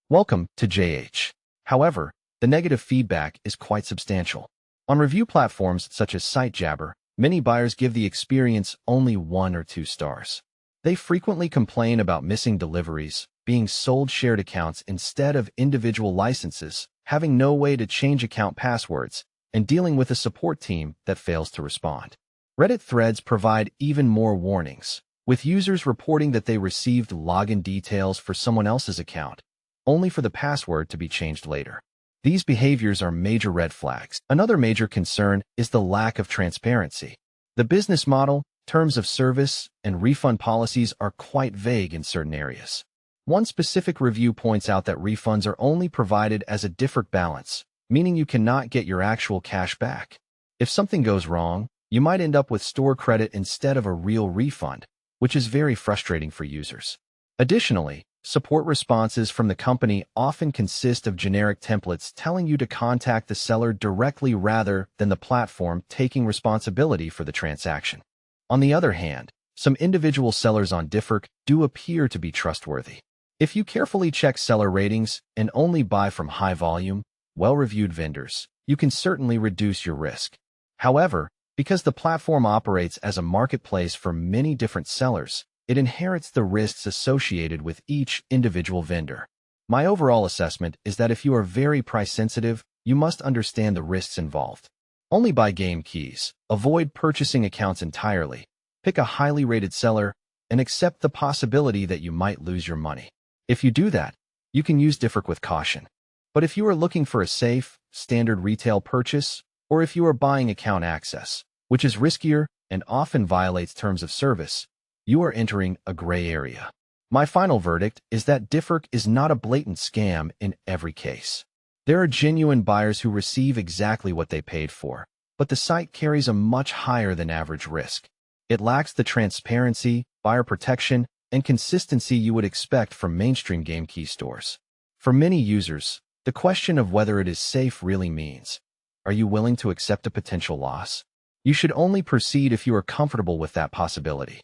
Welcome to JH. However, the negative feedback is quite substantial. On review platforms such as SiteJabber, many buyers give the experience only 1 or 2 stars. They frequently complain about missing deliveries, being sold shared accounts instead of individual licenses, having no way to change account passwords, and dealing with a support team that fails to respond. Reddit threads provide even more warnings, with users reporting that they received login details for someone else's account, only for the password to be changed later. These behaviors are major red flags. Another major concern is the lack of transparency. The business model, terms of service, and refund policies are quite vague in certain areas. One specific review points out that refunds are only provided as a deferred balance, meaning you cannot get your actual cash back. If something goes wrong, you might end up with store credit instead of a real refund, which is very frustrating for users. Additionally, support responses from the company often consist of generic templates telling you to contact the seller directly rather than the platform taking responsibility for the transaction. On the other hand, some individual sellers on Difmark do appear to be trustworthy. If you carefully check seller ratings and only buy from high-volume, well-reviewed vendors, you can certainly reduce your risk. However, because the platform operates as a marketplace for many different sellers, it inherits the risks associated with each individual vendor. My overall assessment is that if you are very price-sensitive, you must understand the risks involved. Only buy game keys, avoid purchasing accounts entirely, pick a highly rated seller, and accept the possibility that you might lose your money. If you do that, you can use Difmark with caution. But if you are looking for a safe, standard retail purchase, or if you are buying account access, which is riskier and often violates terms of service, you are entering a gray area. My final verdict is that Difmark is not a blatant scam in every case. There are genuine buyers who receive exactly what they paid for, but the site carries a much higher than average risk. It lacks the transparency, buyer protection, and consistency you would expect from mainstream game key stores. For many users, the question of whether it is safe really means, are you willing to accept a potential loss? You should only proceed if you are comfortable with that possibility.